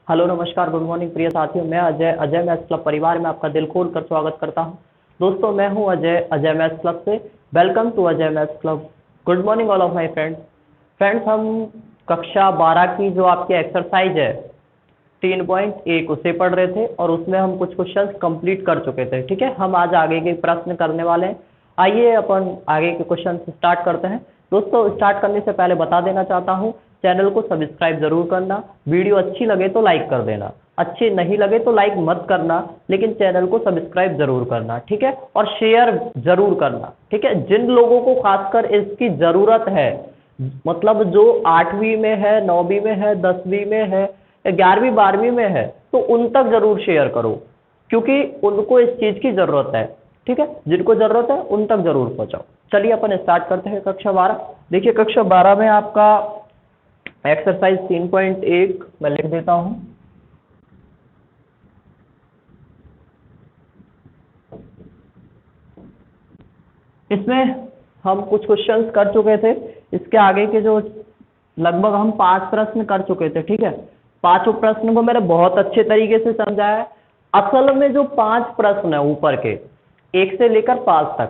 Hello नमस्कार good morning प्रिय साथियों। मैं अजय मैथ्स क्लब परिवार में आपका दिल खोल कर स्वागत करता हूं। दोस्तों मैं हूं अजय मैथ्स क्लब से। Welcome to Ajay maths club. Good morning all of my friends हम कक्षा 12 की जो आपकी एक्सरसाइज है 3.1 उसे पढ़ रहे थे और उसमें हम कुछ क्वेश्चंस कंप्लीट कर चुके थे। ठीक है, हम आज आगे के प्रश्न करने वाले हैं। आइए अपन आगे के क्वेश्चन स्टार्ट करते हैं। दोस्तों स्टार्ट करने से पहले बता देना चाहता हूं, चैनल को सब्सक्राइब जरूर करना, वीडियो अच्छी लगे तो लाइक कर देना, अच्छी नहीं लगे तो लाइक मत करना, लेकिन चैनल को सब्सक्राइब जरूर करना। ठीक है, और शेयर जरूर करना। ठीक है, जिन लोगों को खासकर इसकी जरूरत है, मतलब जो 8वीं में है, 9वीं में है, 10वीं में है, 11वीं 12वीं में है, तो उन तक जरूर शेयर करो, क्योंकि उनको इस चीज की जरूरत है। ठीक है, जिनको जरूरत है उन तक जरूर पहुंचाओ। चलिए अपन स्टार्ट करते हैं कक्षा 12। देखिए कक्षा 12 में आपका एक्सरसाइज 3.1 मैं लिख देता हूं। इसमें हम कुछ क्वेश्चंस कर चुके थे। इसके आगे के जो लगभग हम 5 प्रश्न कर चुके थे। ठीक है, 5 प्रश्न को मैंने बहुत अच्छे तरीके से समझाया है। असल में जो 5 प्रश्न है ऊपर के 1 से लेकर 5 तक,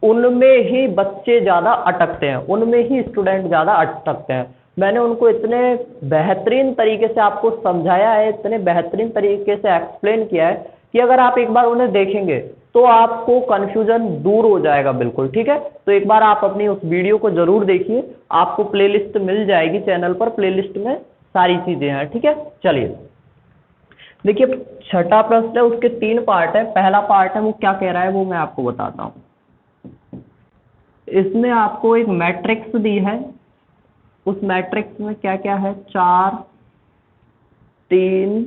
उनमें ही बच्चे ज्यादा अटकते हैं, उनमें ही स्टूडेंट ज्यादा अटकते हैं। मैंने उनको इतने बेहतरीन तरीके से आपको समझाया है, इतने बेहतरीन तरीके से एक्सप्लेन किया है कि अगर आप एक बार उन्हें देखेंगे तो आपको कंफ्यूजन दूर हो जाएगा बिल्कुल। ठीक है, तो एक बार आप अपनी उस वीडियो को जरूर देखिए, आपको प्लेलिस्ट मिल जाएगी चैनल पर, प्लेलिस्ट में सारी चीजें हैं। ठीक है, चलिए देखिए छठा प्रश्न है, उसके 3 पार्ट है। पहला पार्ट है वो क्या कह रहा है वो मैं आपको बताता हूं। इसमें आपको एक मैट्रिक्स दी है, उस मैट्रिक्स में क्या क्या है, 4 3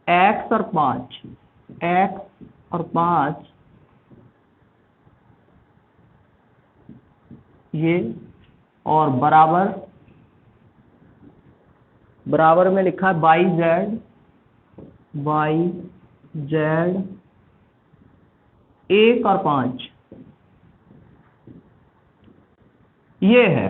x और 5, x और 5 ये, और बराबर बराबर में लिखा है y z 1 और 5 ये है।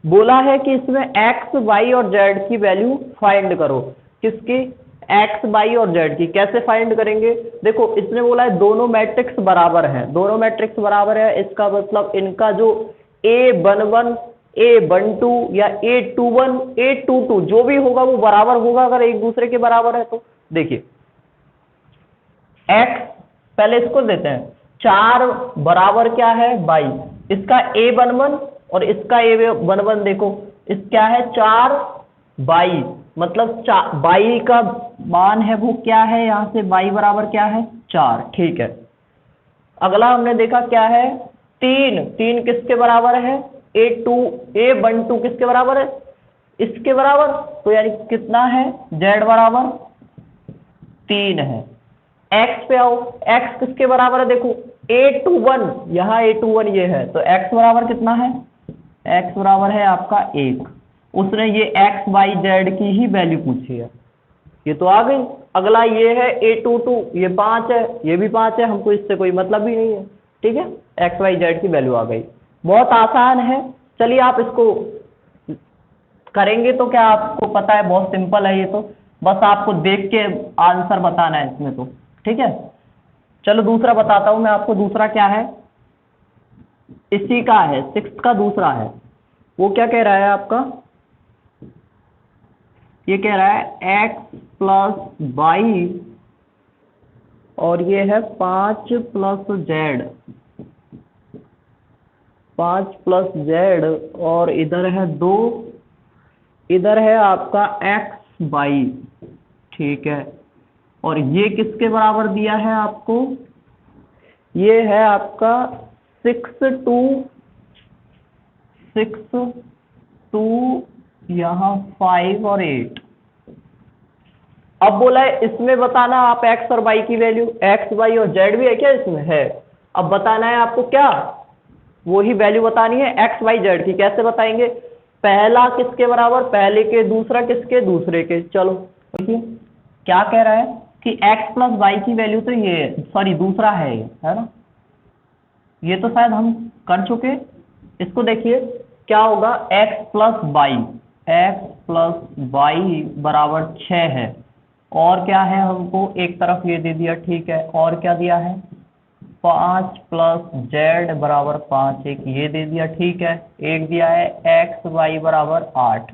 बोला है कि इसमें x, y और z की वैल्यू फाइंड करो। किसकी? x, y और z की। कैसे फाइंड करेंगे? देखो इसने बोला है दोनों मैट्रिक्स बराबर हैं, दोनों मैट्रिक्स बराबर है, इसका मतलब इनका जो A11 A12 या A21 A22 जो भी होगा वो बराबर होगा अगर एक दूसरे के बराबर है तो। देखिए x, पहले इसको देते हैं, 4 बराबर क्या है y, इसका A11 और इसका A11 देखो, इस क्या है 4 y, मतलब y का मान है वो क्या है, यहां से y बराबर क्या है 4। ठीक है, अगला हमने देखा क्या है 3 किसके बराबर है, A12 किसके बराबर है, इसके बराबर, तो यानी कितना है z बराबर 3 है। x पे आओ, x किसके बराबर है, देखो A21, यहाँ A21 ये है, तो x बराबर कितना है, x बराबर है आपका 1। उसने ये x y z की ही वैल्यू पूछी है, ये तो आ गई। अगला ये है A22, ये 5 है, ये भी 5 है, हमको इससे कोई मतलब ही नहीं है। ठीक है, x y z की वैल्यू आ गई, बहुत आसान है। चलिए आप इसको करेंगे तो क्या आपको पता है, बहुत सिंपल है ये तो, बस आपको देख के आंसर बताना है इसमें तो। ठीक है, चलो दूसरा बताता हूं मैं आपको। दूसरा क्या है, इसी का है, 6 का दूसरा है। वो क्या कह रहा है आपका, ये कह रहा है x प्लस वाई और ये है 5 प्लस जेड, 5 प्लस जेड, और इधर है 2, इधर है आपका x वाई। ठीक है, और ये किसके बराबर दिया है आपको, ये है आपका 6 यहाँ 5 और 8। अब बोला है इसमें बताना आप x और y की वैल्यू, x y और z भी है क्या इसमें, है। अब बताना है आपको क्या, वही वैल्यू बतानी है x y z की। कैसे बताएंगे, पहला किसके बराबर, पहले के, दूसरा किसके, दूसरे के। चलो देखिए क्या कह रहा है कि x प्लस वाई की वैल्यू तो ये, सॉरी दूसरा है ये, है ना, ये तो शायद हम कर चुके। इसको देखिए क्या होगा, x plus y, x plus y बराबर 6 है। और क्या है, हमको एक तरफ ये दे दिया, ठीक है। और क्या दिया है, 5 प्लस जेड बराबर 5, एक ये दे दिया, ठीक है। एक दिया है एक्स वाई बराबर 8।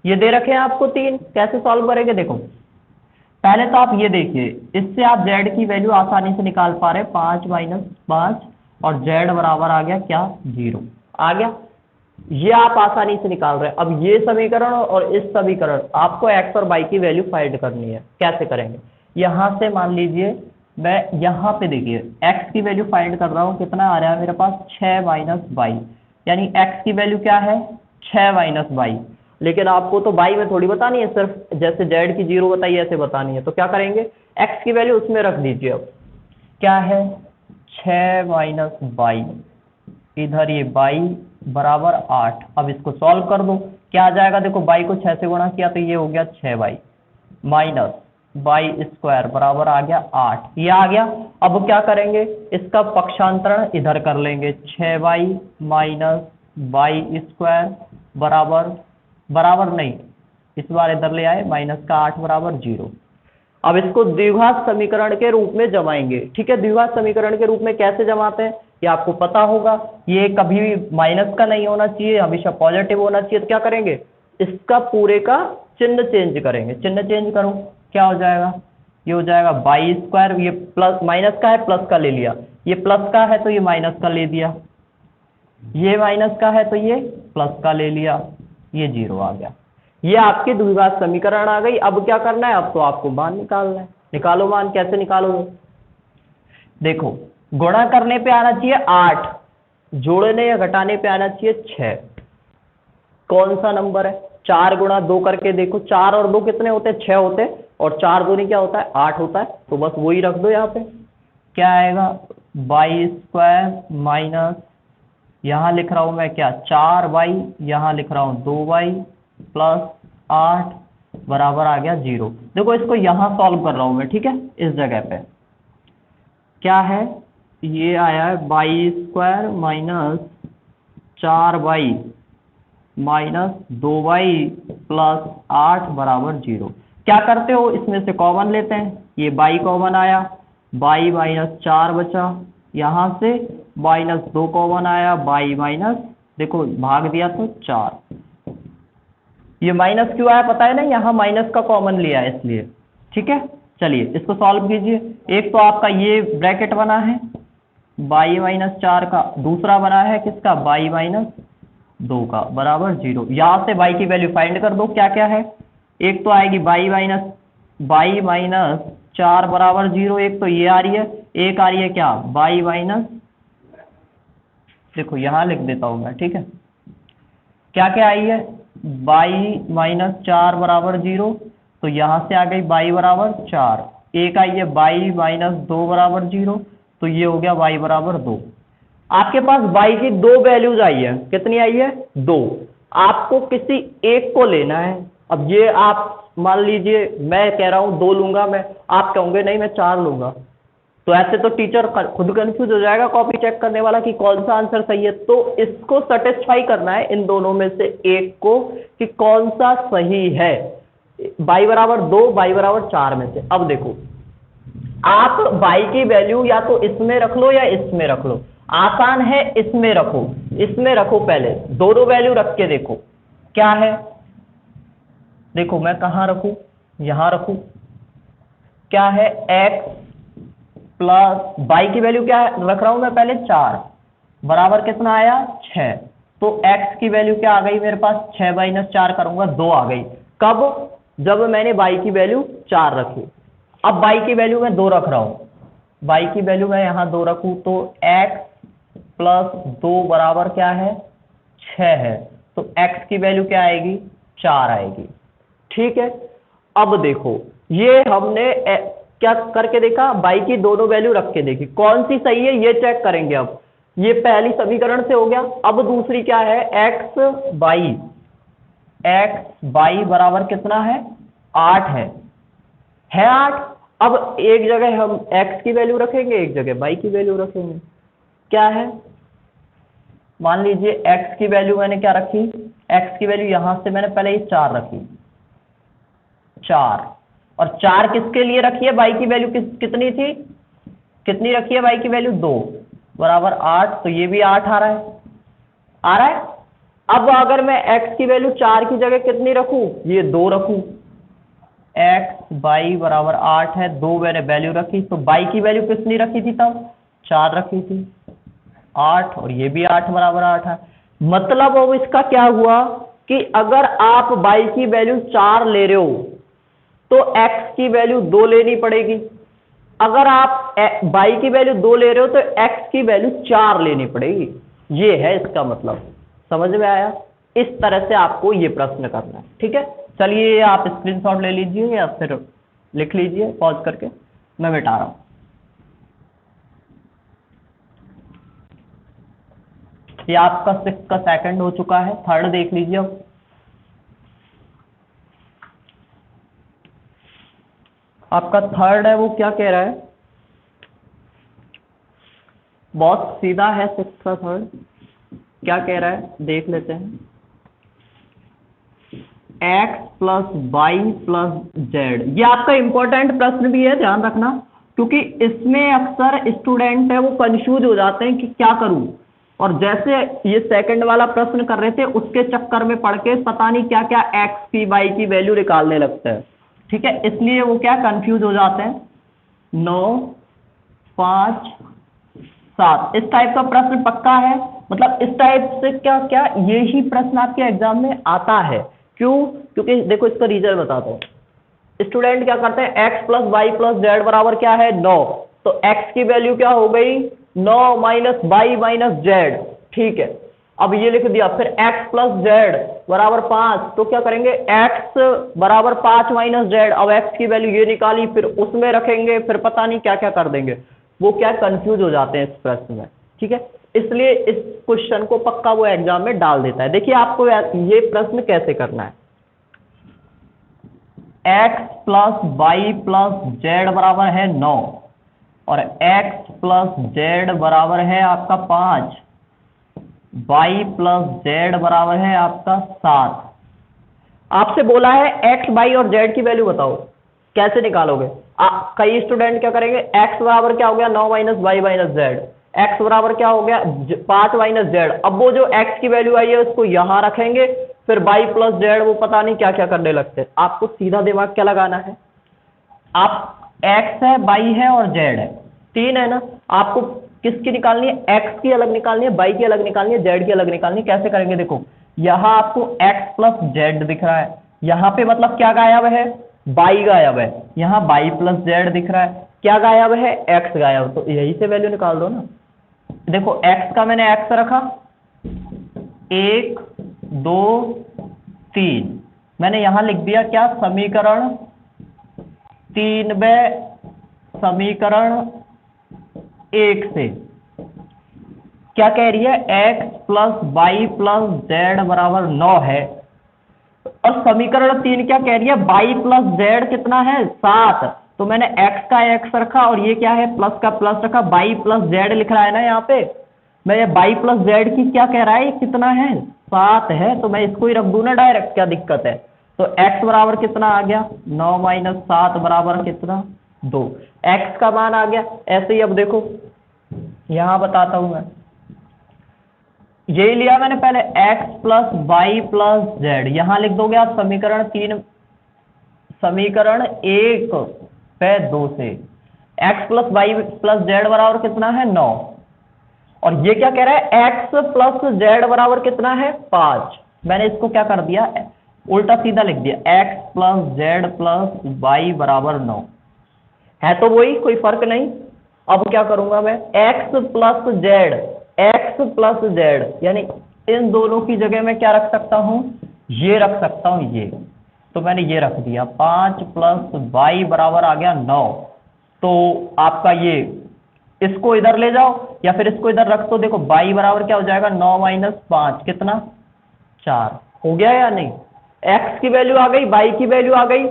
ये दे रखे हैं आपको तीन। कैसे सॉल्व करेंगे, देखो पहले तो आप ये देखिए, इससे आप जेड की वैल्यू आसानी से निकाल पा रहे हैं। 5 माइनस 5 और जेड बराबर आ गया क्या, 0 आ गया। ये आप आसानी से निकाल रहे हैं। अब ये समीकरण और इस समीकरण, आपको एक्स और वाई की वैल्यू फाइंड करनी है। कैसे करेंगे, यहां से मान लीजिए मैं यहाँ पे देखिए एक्स की वैल्यू फाइंड कर रहा हूँ। कितना आ रहा है मेरे पास, 6 माइनस वाई, यानी एक्स की वैल्यू क्या है, 6 माइनस वाई। लेकिन आपको तो वाई में थोड़ी बतानी है, सिर्फ जैसे जेड की 0 बताइए ऐसे बतानी है। तो क्या करेंगे, एक्स की वैल्यू उसमें रख दीजिए। अब क्या है, 6 माइनस वाई, इधर ये बाई बराबर 8। अब इसको सॉल्व कर दो, क्या आ जाएगा, देखो बाई को 6 से गुणा किया तो ये हो गया 6 बाई माइनस बाई स्क्वायर बराबर आ गया 8, ये आ गया। अब क्या करेंगे, इसका पक्षांतरण इधर कर लेंगे, 6 बाई माइनस बाई स्क्वायर बराबर, बराबर नहीं, इस बार इधर ले आए, माइनस का 8 बराबर 0। अब इसको द्विघात समीकरण के रूप में जमाएंगे, ठीक है। द्विघात समीकरण के रूप में कैसे जमाते हैं ये आपको पता होगा। ये कभी भी माइनस का नहीं होना चाहिए, हमेशा पॉजिटिव होना चाहिए। तो क्या करेंगे, इसका पूरे का चिन्ह चेंज करेंगे। चिन्ह चेंज करो, क्या हो जाएगा, ये हो जाएगा बाई स्क्वायर, ये प्लस माइनस का है प्लस का ले लिया, ये प्लस का है तो ये माइनस का ले दिया, ये माइनस का है तो ये प्लस का ले लिया, ये 0 आ गया। ये आपकी द्विघात समीकरण आ गई। अब क्या करना है, अब तो आपको मान निकालना है। निकालो मान, कैसे निकालोगे, देखो गुणा करने पे आना चाहिए 8, जोड़ने या घटाने पे आना चाहिए 6। कौन सा नंबर है, 4 गुणा 2 करके देखो, 4 और 2 कितने होते हैं, 6 होते हैं। और 4 दूनी क्या होता है, 8 होता है। तो बस वही रख दो यहाँ पे। क्या आएगा, बाई स्क्वायर माइनस, यहाँ लिख रहा हूं मैं क्या, 4 बाई, यहाँ लिख रहा हूं 2 बाई प्लस 8 बराबर आ गया 0। देखो इसको यहाँ सॉल्व कर रहा हूं मैं, ठीक है। इस जगह पे क्या है, ये आया है by square minus 4 by minus 2 by plus 8 बराबर 0। क्या करते हो, इसमें से कॉमन लेते हैं, ये बाई कॉमन आया, बाई माइनस 4 बचा, यहाँ से माइनस 2 कॉमन आया, बाई माइनस, देखो भाग दिया तो 4। ये माइनस क्यों आया पता है ना, यहाँ माइनस का कॉमन लिया है इसलिए, ठीक है। चलिए इसको सॉल्व कीजिए। एक तो आपका ये ब्रैकेट बना है बाई माइनस 4 का, दूसरा बना है किसका, बाई माइनस 2 का बराबर 0। यहाँ से बाई की वैल्यू फाइंड कर दो, क्या क्या है, एक तो आएगी बाई माइनस 4 बराबर 0, एक तो ये आ रही है, एक आ रही है क्या, बाई माइनस, देखो यहाँ लिख देता हूँ मैं, ठीक है। क्या क्या आई है, बाई माइनस 4 बराबर 0, तो यहाँ से आ गई बाई बराबर 4। एक आई है बाई माइनस 2 बराबर 0, तो ये हो गया बाई बराबर 2। आपके पास बाई की 2 वैल्यूज आई है, कितनी आई है, 2। आपको किसी एक को लेना है। अब ये आप मान लीजिए मैं कह रहा हूं 2 लूंगा मैं, आप कहोगे नहीं मैं 4 लूंगा, तो ऐसे तो टीचर खुद कंफ्यूज हो जाएगा कॉपी चेक करने वाला कि कौन सा आंसर सही है। तो इसको सेटिस्फाई करना है इन दोनों में से एक को कि कौन सा सही है, बाई बराबर 2 बाई बराबर 4 में से। अब देखो आप बाई की वैल्यू या तो इसमें रख लो या इसमें रख लो, आसान है इसमें रखो, इसमें रखो, पहले दोनों वैल्यू रख के देखो क्या है। देखो मैं कहां रखूं, यहां रखूं, क्या है, x प्लस बाई की वैल्यू क्या है रख रहा हूं मैं पहले 4 बराबर कितना आया 6। तो x की वैल्यू क्या आ गई मेरे पास, 6 माइनस 4 करूंगा 2 आ गई। कब, जब मैंने बाई की वैल्यू 4 रखी। अब बाई की वैल्यू मैं 2 रख रहा हूं, बाई की वैल्यू मैं यहां 2 रखूं तो x प्लस 2 बराबर क्या है 6 है, तो x की वैल्यू क्या आएगी 4 आएगी, ठीक है। अब देखो ये हमने क्या करके देखा, बाई की दोनों वैल्यू रख के देखी, कौन सी सही है ये चेक करेंगे। अब ये पहली समीकरण से हो गया। अब दूसरी क्या है, x बाई बराबर कितना है 8 है 8। अब एक जगह हम x की वैल्यू रखेंगे, एक जगह बाई की वैल्यू रखेंगे। क्या है, मान लीजिए x की वैल्यू मैंने क्या रखी, x की वैल्यू यहां से मैंने पहले ये 4 रखी, 4, और 4 किसके लिए रखी है, y की वैल्यू कितनी थी, कितनी रखी है y की वैल्यू 2 बराबर 8, तो ये भी 8 आ रहा है, आ रहा है। अब अगर मैं x की वैल्यू 4 की जगह कितनी रखूं, ये 2 रखूं, x y बराबर 8 है, 2 मैंने वैल्यू रखी, तो y की वैल्यू कितनी रखी थी तब, 4 रखी थी, 8, और ये भी 8 बराबर 8 है। मतलब अब इसका क्या हुआ कि अगर आप y की वैल्यू 4 ले रहे हो तो x की वैल्यू 2 लेनी पड़ेगी, अगर आप y की वैल्यू 2 ले रहे हो तो x की वैल्यू 4 लेनी पड़ेगी, ये है इसका मतलब। समझ में आया? इस तरह से आपको ये प्रश्न करना है, ठीक है। चलिए आप स्क्रीनशॉट ले लीजिए या फिर लिख लीजिए पॉज करके, मैं मिटा रहा हूं। ये आपका 6 का सेकंड हो चुका है, थर्ड देख लीजिए अब। आपका थर्ड है वो क्या कह रहा है, बहुत सीधा है 6 का थर्ड, क्या कह रहा है देख लेते हैं। x plus y plus z, ये आपका इंपॉर्टेंट प्रश्न भी है, ध्यान रखना, क्योंकि इसमें अक्सर स्टूडेंट है वो कंफ्यूज हो जाते हैं कि क्या करूं, और जैसे ये सेकंड वाला प्रश्न कर रहे थे उसके चक्कर में पड़ के पता नहीं क्या क्या x की y की वैल्यू निकालने लगते हैं, ठीक है, इसलिए वो क्या कंफ्यूज हो जाते हैं। 9 5 7 इस टाइप का प्रश्न पक्का है, मतलब इस टाइप से क्या क्या यही प्रश्न आपके एग्जाम में आता है। क्यों? क्योंकि देखो इसका रीजन बताता हूँ। स्टूडेंट क्या करते हैं, x plus y plus z बराबर क्या है 9, तो x की वैल्यू क्या हो गई 9 माइनस वाई माइनस जेड, ठीक है। अब ये लिख दिया, फिर x प्लस जेड बराबर 5, तो क्या करेंगे x बराबर 5 माइनस जेड, अब x की वैल्यू ये निकाली फिर उसमें रखेंगे, फिर पता नहीं क्या क्या कर देंगे, वो क्या कंफ्यूज हो जाते हैं इस प्रश्न में, ठीक है। इसलिए इस क्वेश्चन को पक्का वो एग्जाम में डाल देता है। देखिए आपको ये प्रश्न कैसे करना है, x plus y plus z बराबर है 9 और x प्लस जेड बराबर है आपका 5, y प्लस जेड बराबर है आपका 7। आपसे बोला है x y और z की वैल्यू बताओ, कैसे निकालोगे? कई स्टूडेंट क्या करेंगे, x बराबर क्या हो गया 9 minus y minus z, x बराबर क्या हो गया 5 माइनस जेड, अब वो जो x की वैल्यू आई है उसको यहां रखेंगे, फिर y प्लस जेड वो पता नहीं क्या क्या करने लगते हैं। आपको सीधा दिमाग क्या लगाना है, आप x है y है और z है, 3 है ना, आपको किसकी निकालनी है, x की अलग निकालनी है, y की अलग निकालनी है, z की अलग निकालनी है। कैसे करेंगे, देखो यहां आपको x प्लस जेड दिख रहा है, यहां पे मतलब क्या गायब है, y गायब है, यहाँ y प्लस जेड दिख रहा है, क्या गायब है, x गायब, तो यही से वैल्यू निकाल दो ना। देखो x का मैंने x रखा 1 2 3, मैंने यहां लिख दिया क्या, समीकरण 3 में समीकरण 1 से क्या कह रही है, x plus y plus z बराबर 9 है, और समीकरण 3 क्या कह रही है, y प्लस जेड कितना है 7, तो मैंने x का x रखा और ये क्या है प्लस का प्लस रखा, y प्लस जेड लिख रहा है ना यहाँ पे, मैं ये y प्लस जेड की क्या कह रहा है, ये कितना है 7 है, तो मैं इसको ही रख दूं ना डायरेक्ट, क्या दिक्कत है। तो x बराबर कितना आ गया 9 माइनस 7 बराबर कितना 2, x का मान आ गया। ऐसे ही अब देखो यहां बताता हूं मैं, यही लिया मैंने पहले x plus y plus z, यहां लिख दोगे आप समीकरण 3 समीकरण 1 पे 2 से x plus y plus z बराबर कितना है 9, और ये क्या कह रहा है x प्लस जेड बराबर कितना है 5, मैंने इसको क्या कर दिया उल्टा सीधा लिख दिया, x plus z plus y बराबर 9 है, तो वही कोई फर्क नहीं। अब क्या करूंगा मैं, x plus Z, x plus Z यानी इन दोनों की जगह मैं क्या रख सकता हूं, ये रख सकता हूं ये, तो मैंने ये रख दिया 5 प्लस वाई बराबर आ गया 9, तो आपका ये इसको इधर ले जाओ या फिर इसको इधर रख दो, देखो वाई बराबर क्या हो जाएगा 9 माइनस 5 कितना 4, हो गया या नहीं, x की वैल्यू आ गई, y की वैल्यू आ गई,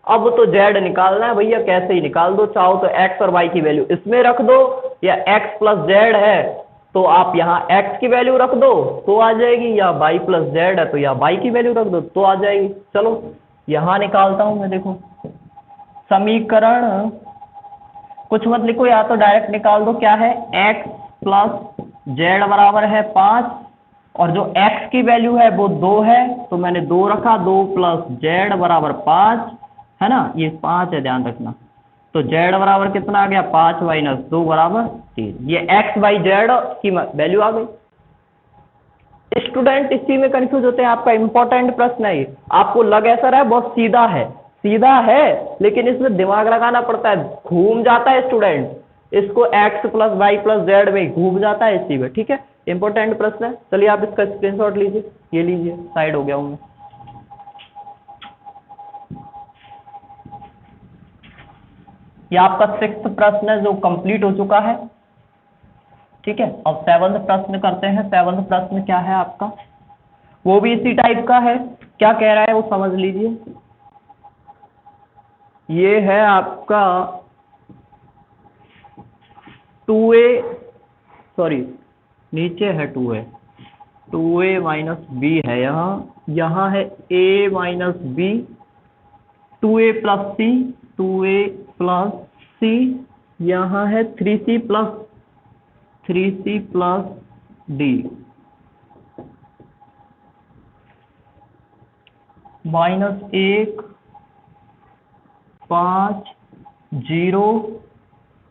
अब तो z निकालना है भैया, कैसे ही निकाल दो, चाहो तो x और y की वैल्यू इसमें रख दो, या x प्लस जेड है तो आप यहाँ x की वैल्यू रख दो तो आ जाएगी, या y प्लस जेड है तो या y की वैल्यू रख दो तो आ जाएगी। चलो यहाँ निकालता हूं मैं, देखो समीकरण कुछ मत लिखो, या तो डायरेक्ट निकाल दो। क्या है, x प्लस जेड बराबर है 5, और जो x की वैल्यू है वो 2 है तो मैंने 2 रखा, 2 प्लस जेड बराबर 5 है ना, ये 5 है ध्यान रखना। तो z बराबर कितना आ गया, 5 माइनस 2 बराबर 3। ये x बाई जेड की वैल्यू आ गई। स्टूडेंट इसी में कंफ्यूज होते हैं, आपका इंपॉर्टेंट प्रश्न है ये। आपको लग ऐसा रहा है बहुत सीधा है, सीधा है लेकिन इसमें दिमाग लगाना पड़ता है, घूम जाता है स्टूडेंट, इसको x plus y plus z में घूम जाता है इसी में। ठीक है, इंपॉर्टेंट प्रश्न है। चलिए आप इसका स्क्रीनशॉट लीजिए, ये लीजिए, साइड हो गया हूं मैं। ये आपका 6th प्रश्न है जो कंप्लीट हो चुका है। ठीक है, अब 7th प्रश्न करते हैं। 7th प्रश्न क्या है आपका, वो भी इसी टाइप का है। क्या कह रहा है वो समझ लीजिए। ये है आपका 2a, सॉरी नीचे है 2a माइनस बी है, यहाँ है a minus B, 2a plus C, 2a plus C, यहाँ है 3c प्लस डी, -1 5 0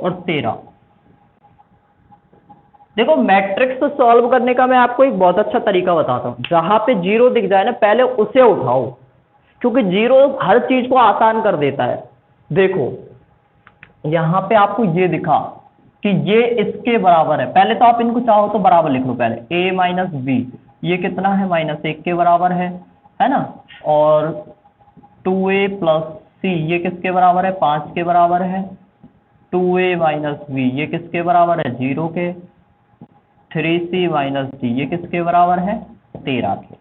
और 13। देखो मैट्रिक्स सॉल्व करने का मैं आपको एक बहुत अच्छा तरीका बताता हूं। जहां पे 0 दिख जाए ना पहले उसे उठाओ, क्योंकि 0 हर चीज को आसान कर देता है। देखो यहां पे आपको ये दिखा कि ये इसके बराबर है, पहले तो आप इनको चाहो तो बराबर लिख लो। पहले a माइनस बी, ये कितना है, -1 के बराबर है ना, और 2a प्लस सी ये किसके बराबर है, 5 के बराबर है, 2a माइनस बी ये किसके बराबर है, 0 के, 3c माइनस डी ये किसके बराबर है, 13 के।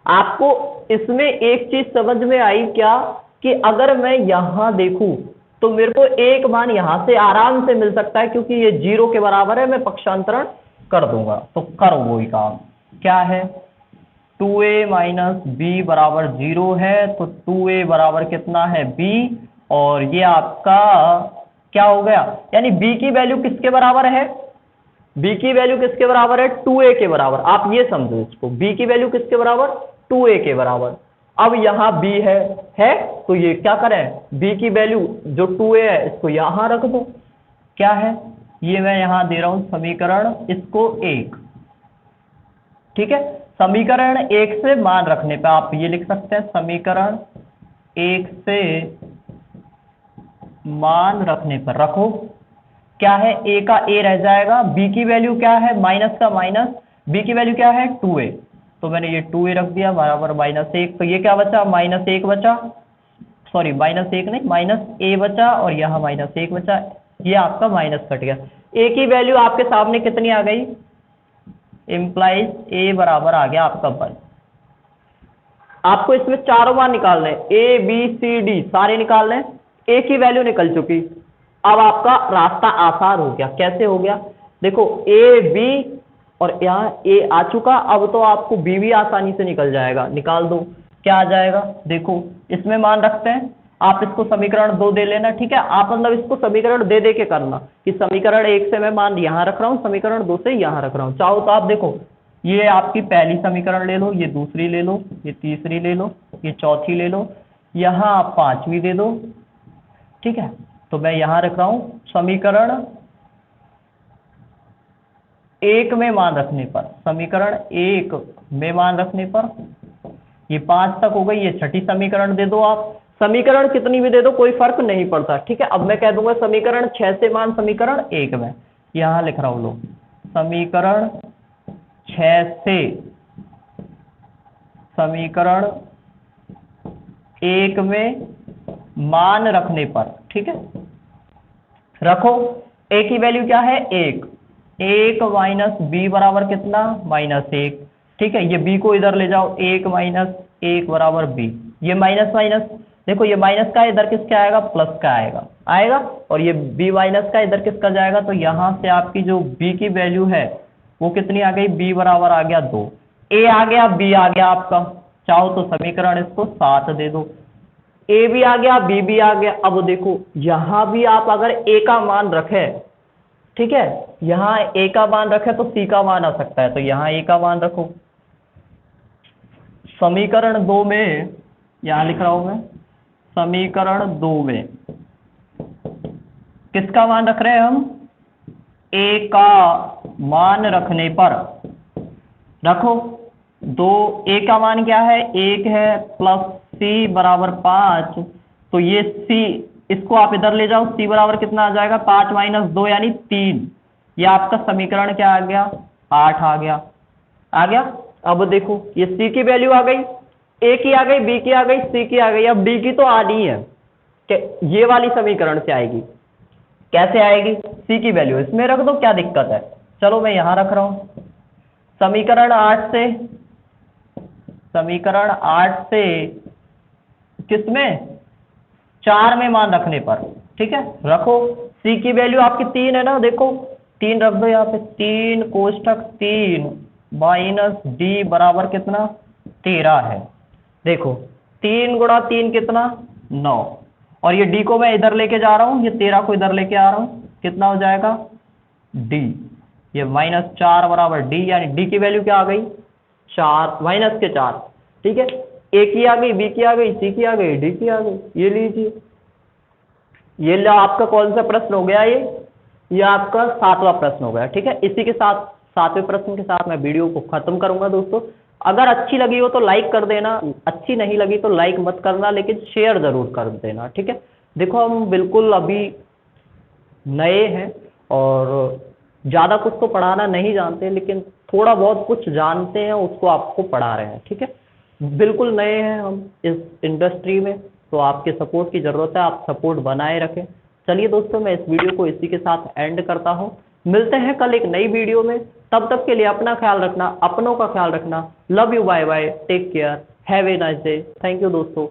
आपको इसमें एक चीज समझ में आई क्या, कि अगर मैं यहां देखूं तो मेरे को एक मान यहां से आराम से मिल सकता है, क्योंकि ये 0 के बराबर है, मैं पक्षांतरण कर दूंगा। तो करो वही काम, क्या है, 2a माइनस बी बराबर 0 है, तो 2a बराबर कितना है, b, और ये आपका क्या हो गया, यानी b की वैल्यू किसके बराबर है, b की वैल्यू किसके बराबर है, 2a के बराबर। आप ये समझो इसको, b की वैल्यू किसके बराबर, 2a के बराबर। अब यहाँ b है तो ये क्या करें, b की वैल्यू जो 2a है इसको यहां रख दो। क्या है, ये मैं यहां दे रहा हूं समीकरण इसको 1। ठीक है, समीकरण 1 से मान रखने पे आप ये लिख सकते हैं, समीकरण 1 से मान रखने पर रखो। क्या है, a का a रह जाएगा, b की वैल्यू क्या है, माइनस का माइनस, b की वैल्यू क्या है, 2a, तो मैंने ये 2a रख दिया बराबर -1, तो ये क्या बचा, -1 बचा, सॉरी -1 नहीं, -a बचा, और यहाँ -1 बचा, ये आपका माइनस कट गया। a की वैल्यू आपके सामने कितनी आ गई, इम्प्लाइज a बराबर आ गया आपका 1। आपको इसमें चारों मान निकालने, a b c d सारे निकालने, a की वैल्यू निकल चुकी। अब आपका रास्ता आसान हो गया। कैसे हो गया, देखो a b और यहाँ a आ चुका, अब तो आपको b भी आसानी से निकल जाएगा। निकाल दो, क्या आ जाएगा, देखो इसमें मान रखते हैं, आप इसको समीकरण 2 दे लेना। ठीक है, आप मतलब इसको समीकरण दे के करना, कि समीकरण 1 से मैं मान यहाँ रख रहा हूँ, समीकरण 2 से यहाँ रख रहा हूँ। चाहो तो आप देखो, ये आपकी पहली समीकरण ले लो, ये दूसरी ले लो, ये तीसरी ले लो, ये चौथी ले लो, यहाँ आप 5वीं दे दो। ठीक है, तो मैं यहां रख रहा हूं समीकरण 1 में मान रखने पर, समीकरण 1 में मान रखने पर ये 5 तक हो गई, ये छठी समीकरण दे दो आप। समीकरण कितनी भी दे दो कोई फर्क नहीं पड़ता। ठीक है, अब मैं कह दूंगा समीकरण 6 से मान समीकरण 1 में, यहां लिख रहा हूं लो, समीकरण 6 से समीकरण 1 में मान रखने पर। ठीक है, रखो, a की वैल्यू क्या है, 1 माइनस b बराबर कितना, -1। ठीक है, ये b को इधर ले जाओ, 1 माइनस 1 बराबर b, ये माइनस माइनस, देखो ये माइनस का इधर किसका आएगा, प्लस का आएगा। आएगा। और ये b माइनस का इधर किसका जाएगा, तो यहाँ से आपकी जो b की वैल्यू है वो कितनी आ गई, b बराबर आ गया 2। a आ गया, b आ गया आपका, चाहो तो समीकरण इसको 7 दे दो। a भी आ गया, b भी आ गया। अब देखो यहाँ भी आप अगर a का मान रखे, ठीक है, यहाँ a का मान रखे तो c का मान आ सकता है, तो यहाँ a का मान रखो। समीकरण 2 में, यहाँ लिख रहा हूं मैं, समीकरण 2 में किसका मान रख रहे हैं हम, a का मान रखने पर, रखो दो, a का मान क्या है 1 है, प्लस c बराबर 5, तो ये c, इसको आप इधर ले जाओ, c बराबर कितना आ जाएगा, 5 माइनस 2 यानी 3। ये आपका समीकरण क्या आ गया, 8 आ गया। आ गया। अब देखो ये c की वैल्यू आ गई, a की आ गई, b की आ गई, c की आ गई, अब d की तो आनी है, ये वाली समीकरण से आएगी। कैसे आएगी, c की वैल्यू इसमें रख दो, क्या दिक्कत है। चलो मैं यहां रख रहा हूं, समीकरण 8 से, समीकरण 8 से किसमें, 4 में मान रखने पर, ठीक है, रखो। c की वैल्यू आपकी 3 है ना, देखो 3 रख दो यहाँ पे, 3 कोष्ठक 3 माइनस d बराबर कितना 13 है। देखो 3 गुणा 3 कितना 9, और ये d को मैं इधर लेके जा रहा हूँ, ये 13 को इधर लेके आ रहा हूँ, कितना हो जाएगा d, ये -4 बराबर d, यानी d की वैल्यू क्या आ गई 4, माइनस के 4, ठीक है। a की आ गई, b की आ गई, c की आ गई, d की आ गई। ये लीजिए, ये आपका कौन सा प्रश्न हो गया, ये आपका 7वां प्रश्न हो गया, ठीक है। इसी के साथ 7वें प्रश्न के साथ मैं वीडियो को खत्म करूंगा दोस्तों। अगर अच्छी लगी हो तो लाइक कर देना, अच्छी नहीं लगी तो लाइक मत करना, लेकिन शेयर जरूर कर देना, ठीक है। देखो हम बिल्कुल अभी नए हैं और ज़्यादा कुछ तो पढ़ाना नहीं जानते, लेकिन थोड़ा बहुत कुछ जानते हैं, उसको आपको पढ़ा रहे हैं, ठीक है। बिल्कुल नए हैं हम इस इंडस्ट्री में, तो आपके सपोर्ट की ज़रूरत है, आप सपोर्ट बनाए रखें। चलिए दोस्तों, मैं इस वीडियो को इसी के साथ एंड करता हूँ। मिलते हैं कल एक नई वीडियो में, तब तक के लिए अपना ख्याल रखना, अपनों का ख्याल रखना। Love you, bye bye, take care, have a nice day. Thank you दोस्तों।